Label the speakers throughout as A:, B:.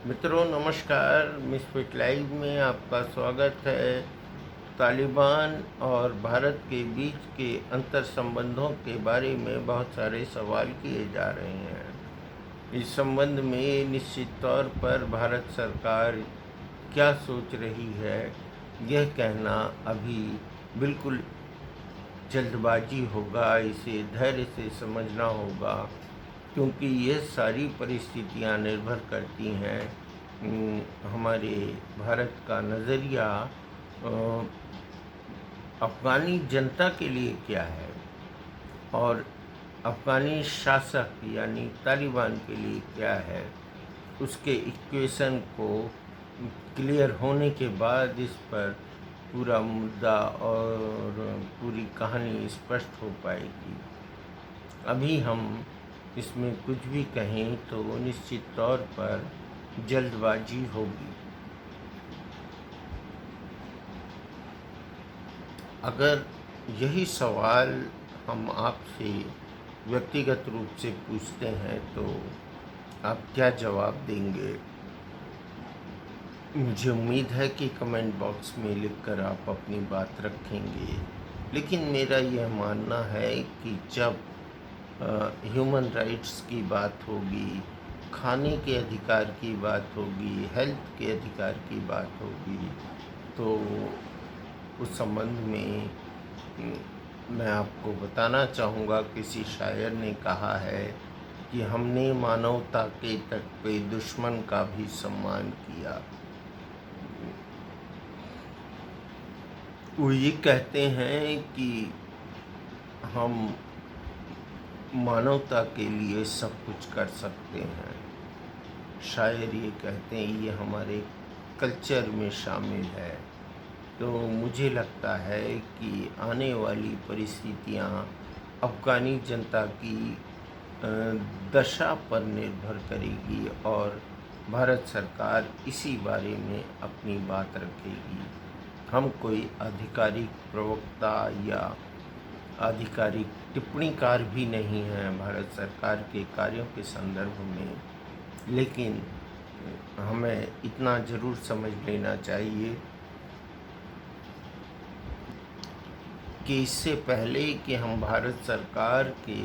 A: मित्रों नमस्कार। Misfit live में आपका स्वागत है। तालिबान और भारत के बीच के अंतर संबंधों के बारे में बहुत सारे सवाल किए जा रहे हैं। इस संबंध में निश्चित तौर पर भारत सरकार क्या सोच रही है, यह कहना अभी बिल्कुल जल्दबाजी होगा। इसे धैर्य से समझना होगा, क्योंकि ये सारी परिस्थितियां निर्भर करती हैं हमारे भारत का नज़रिया अफ़गानी जनता के लिए क्या है और अफ़गानी शासक यानी तालिबान के लिए क्या है। उसके इक्वेशन को क्लियर होने के बाद इस पर पूरा मुद्दा और पूरी कहानी स्पष्ट हो पाएगी। अभी हम इसमें कुछ भी कहें तो निश्चित तौर पर जल्दबाजी होगी। अगर यही सवाल हम आपसे व्यक्तिगत रूप से पूछते हैं तो आप क्या जवाब देंगे? मुझे उम्मीद है कि कमेंट बॉक्स में लिखकर आप अपनी बात रखेंगे। लेकिन मेरा यह मानना है कि जब ह्यूमन राइट्स की बात होगी, खाने के अधिकार की बात होगी, हेल्थ के अधिकार की बात होगी, तो उस संबंध में मैं आपको बताना चाहूँगा, किसी शायर ने कहा है कि हमने मानवता के तट पे दुश्मन का भी सम्मान किया। वो ये कहते हैं कि हम मानवता के लिए सब कुछ कर सकते हैं। शायर ये कहते हैं, ये हमारे कल्चर में शामिल है। तो मुझे लगता है कि आने वाली परिस्थितियाँ अफ़गानी जनता की दशा पर निर्भर करेगी और भारत सरकार इसी बारे में अपनी बात रखेगी। हम कोई आधिकारिक प्रवक्ता या आधिकारिक टिप्पणीकार भी नहीं हैं भारत सरकार के कार्यों के संदर्भ में, लेकिन हमें इतना ज़रूर समझ लेना चाहिए कि इससे पहले कि हम भारत सरकार के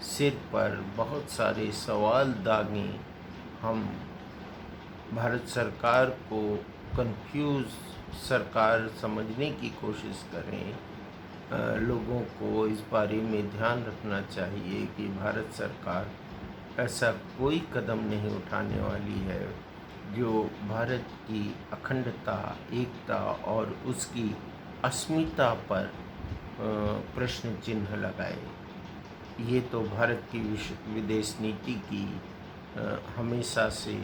A: सिर पर बहुत सारे सवाल दागें, हम भारत सरकार को कंफ्यूज सरकार समझने की कोशिश करें। लोगों को इस बारे में ध्यान रखना चाहिए कि भारत सरकार ऐसा कोई कदम नहीं उठाने वाली है जो भारत की अखंडता, एकता और उसकी अस्मिता पर प्रश्न चिन्ह लगाए। ये तो भारत की विदेश नीति की हमेशा से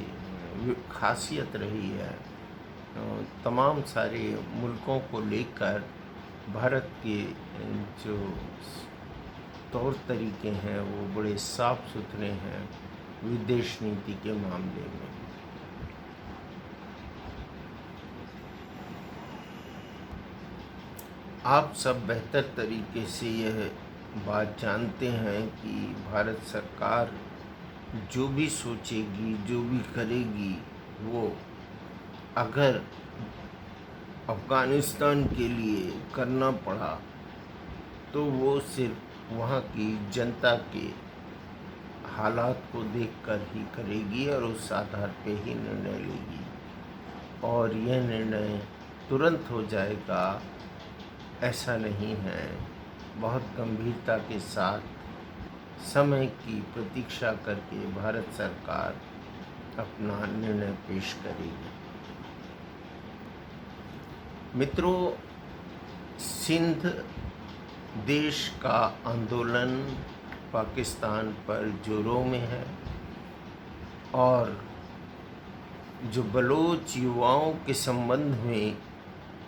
A: खासियत रही है। तमाम सारे मुल्कों को लेकर भारत के जो तौर तरीके हैं वो बड़े साफ सुथरे हैं विदेश नीति के मामले में। आप सब बेहतर तरीके से यह बात जानते हैं कि भारत सरकार जो भी सोचेगी, जो भी करेगी, वो अगर अफ़गानिस्तान के लिए करना पड़ा तो वो सिर्फ वहाँ की जनता के हालात को देखकर ही करेगी और उस आधार पे ही निर्णय लेगी। और यह निर्णय तुरंत हो जाएगा ऐसा नहीं है। बहुत गंभीरता के साथ समय की प्रतीक्षा करके भारत सरकार अपना निर्णय पेश करेगी। मित्रों, सिंध देश का आंदोलन पाकिस्तान पर जोरों में है और जो बलोच युवाओं के संबंध में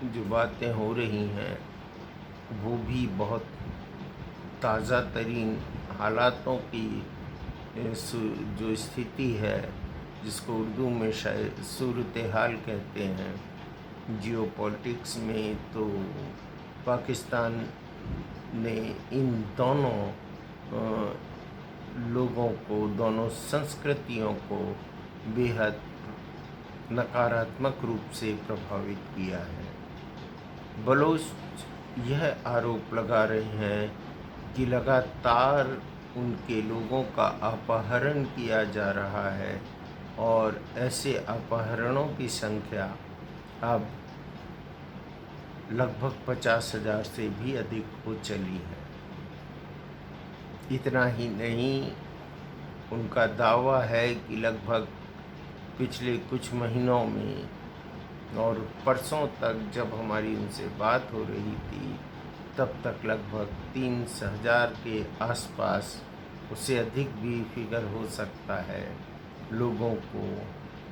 A: जो बातें हो रही हैं वो भी बहुत ताज़ा तरीन हालातों की जो स्थिति है, जिसको उर्दू में शायद सूरत हाल कहते हैं जियोपॉलिटिक्स में, तो पाकिस्तान ने इन दोनों लोगों को, दोनों संस्कृतियों को बेहद नकारात्मक रूप से प्रभावित किया है। बलोच यह आरोप लगा रहे हैं कि लगातार उनके लोगों का अपहरण किया जा रहा है और ऐसे अपहरणों की संख्या अब लगभग 50,000 से भी अधिक हो चली है। इतना ही नहीं, उनका दावा है कि लगभग पिछले कुछ महीनों में और परसों तक जब हमारी उनसे बात हो रही थी तब तक लगभग 30,000 के आसपास, उससे अधिक भी फिगर हो सकता है, लोगों को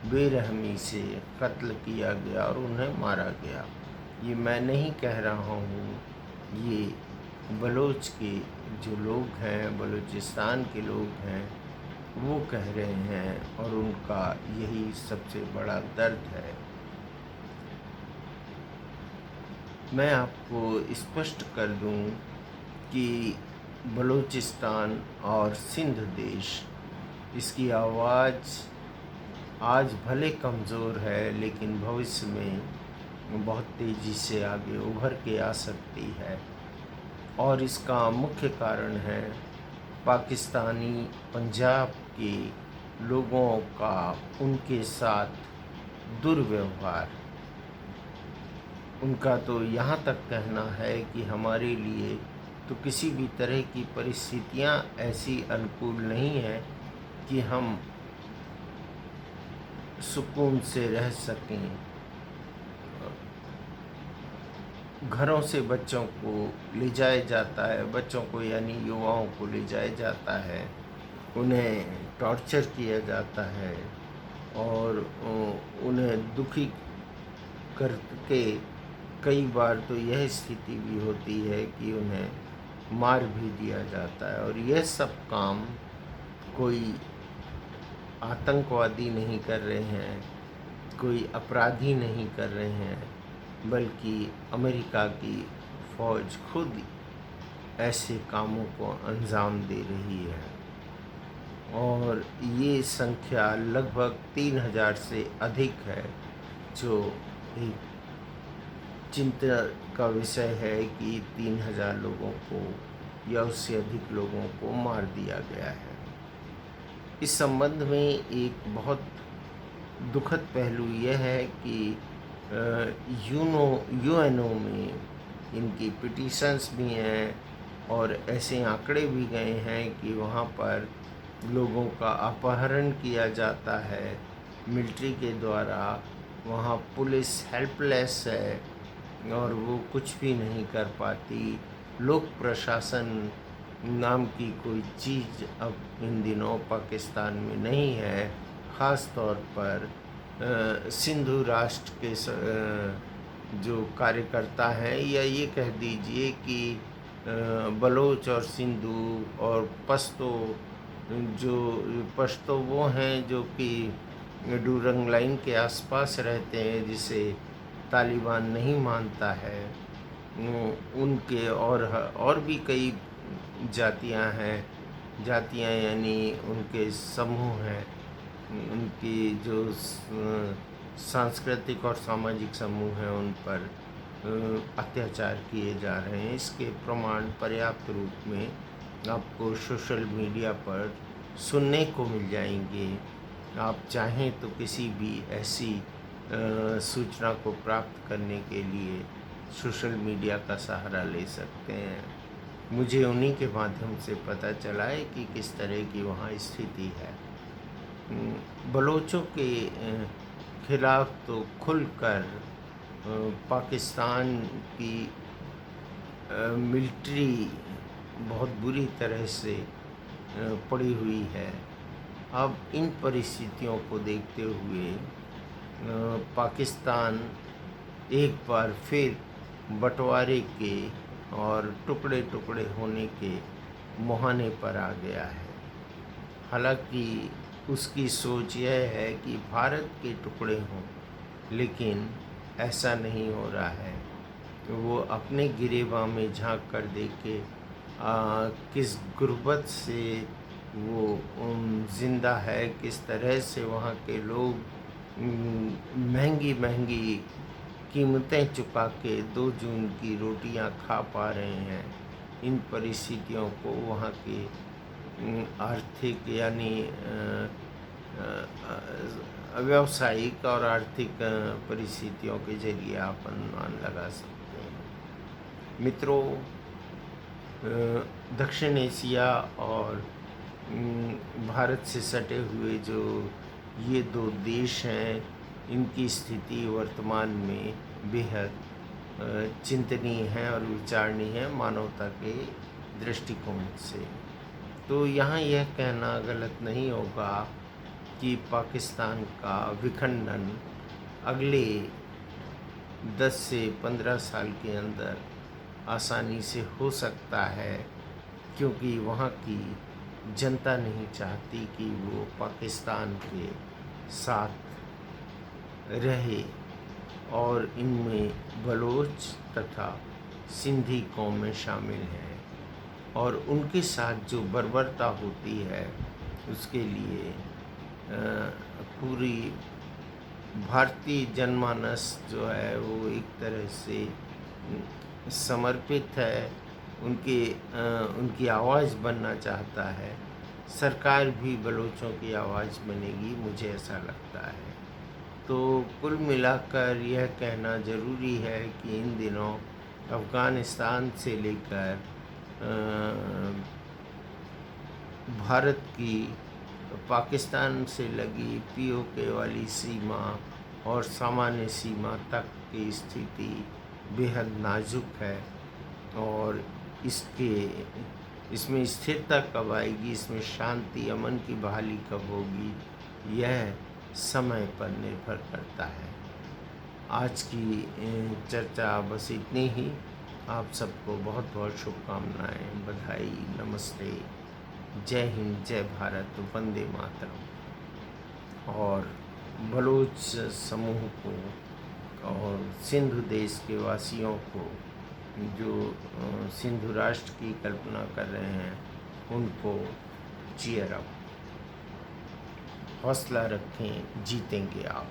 A: बेरहमी से कत्ल किया गया और उन्हें मारा गया। ये मैं नहीं कह रहा हूँ, ये बलोच के जो लोग हैं, बलूचिस्तान के लोग हैं, वो कह रहे हैं और उनका यही सबसे बड़ा दर्द है। मैं आपको स्पष्ट कर दूं कि बलूचिस्तान और सिंध देश, इसकी आवाज़ आज भले कमज़ोर है लेकिन भविष्य में बहुत तेज़ी से आगे उभर के आ सकती है। और इसका मुख्य कारण है पाकिस्तानी पंजाब के लोगों का उनके साथ दुर्व्यवहार। उनका तो यहाँ तक कहना है कि हमारे लिए तो किसी भी तरह की परिस्थितियाँ ऐसी अनुकूल नहीं है कि हम सुकून से रह सकें। घरों से बच्चों को ले जाया जाता है, बच्चों को यानी युवाओं को ले जाया जाता है, उन्हें टॉर्चर किया जाता है और उन्हें दुखी करके कई बार तो यह स्थिति भी होती है कि उन्हें मार भी दिया जाता है। और यह सब काम कोई आतंकवादी नहीं कर रहे हैं, कोई अपराधी नहीं कर रहे हैं, बल्कि अमेरिका की फ़ौज खुद ऐसे कामों को अंजाम दे रही है। और ये संख्या लगभग 3,000 से अधिक है, जो एक चिंता का विषय है कि 3,000 लोगों को या उससे अधिक लोगों को मार दिया गया है। इस संबंध में एक बहुत दुखद पहलू यह है कि यूएनओ में इनकी पिटीशंस भी हैं और ऐसे आंकड़े भी गए हैं कि वहाँ पर लोगों का अपहरण किया जाता है मिलिट्री के द्वारा। वहाँ पुलिस हेल्पलेस है और वो कुछ भी नहीं कर पाती। लोक प्रशासन नाम की कोई चीज़ अब इन दिनों पाकिस्तान में नहीं है। ख़ास तौर पर सिंधु राष्ट्र के जो कार्यकर्ता हैं, या ये कह दीजिए कि बलोच और सिंधु और पश्तो वो हैं जो कि डूरंग लाइन के आसपास रहते हैं, जिसे तालिबान नहीं मानता है। उनके और भी कई जातियां हैं, जातियां यानी उनके समूह हैं, उनकी जो सांस्कृतिक और सामाजिक समूह हैं, उन पर अत्याचार किए जा रहे हैं। इसके प्रमाण पर्याप्त रूप में आपको सोशल मीडिया पर सुनने को मिल जाएंगे। आप चाहें तो किसी भी ऐसी सूचना को प्राप्त करने के लिए सोशल मीडिया का सहारा ले सकते हैं। मुझे उन्हीं के माध्यम से पता चला है कि किस तरह की वहाँ स्थिति है। बलोचों के खिलाफ तो खुलकर पाकिस्तान की मिलिट्री बहुत बुरी तरह से पड़ी हुई है। अब इन परिस्थितियों को देखते हुए पाकिस्तान एक बार फिर बंटवारे के और टुकड़े टुकड़े होने के मुहाने पर आ गया है। हालांकि उसकी सोच यह है कि भारत के टुकड़े हों, लेकिन ऐसा नहीं हो रहा है। वो अपने गिरेबां में झांक कर देखे किस गुर्बत से वो ज़िंदा है, किस तरह से वहाँ के लोग महंगी महंगी कीमतें चुका के 2 जून की रोटियां खा पा रहे हैं। इन परिस्थितियों को वहाँ के आर्थिक यानी व्यावसायिक और आर्थिक परिस्थितियों के जरिए आप अनुमान लगा सकते हैं। मित्रों, दक्षिण एशिया और भारत से सटे हुए जो ये 2 देश हैं, इनकी स्थिति वर्तमान में बेहद चिंतनीय है और विचारणीय है मानवता के दृष्टिकोण से। तो यहाँ यह कहना गलत नहीं होगा कि पाकिस्तान का विखंडन अगले 10 से 15 साल के अंदर आसानी से हो सकता है, क्योंकि वहाँ की जनता नहीं चाहती कि वो पाकिस्तान के साथ रहे और इनमें बलोच तथा सिंधी कौमें शामिल हैं और उनके साथ जो बर्बरता होती है उसके लिए पूरी भारतीय जनमानस जो है वो एक तरह से समर्पित है, उनकी आवाज़ बनना चाहता है। सरकार भी बलोचों की आवाज़ बनेगी, मुझे ऐसा लगता है। तो कुल मिलाकर यह कहना ज़रूरी है कि इन दिनों अफ़गानिस्तान से लेकर भारत की पाकिस्तान से लगी पीओके वाली सीमा और सामान्य सीमा तक की स्थिति बेहद नाजुक है और इसमें स्थिरता कब आएगी, इसमें शांति अमन की बहाली कब होगी, यह समय पर निर्भर करता है। आज की चर्चा बस इतनी ही। आप सबको बहुत बहुत शुभकामनाएं, बधाई, नमस्ते, जय हिंद, जय भारत, वंदे मातरम। और बलूच समूह को और सिंधु देश के वासियों को जो सिंधु राष्ट्र की कल्पना कर रहे हैं उनको चीयर अप, हौसला रखें, जीतेंगे आप।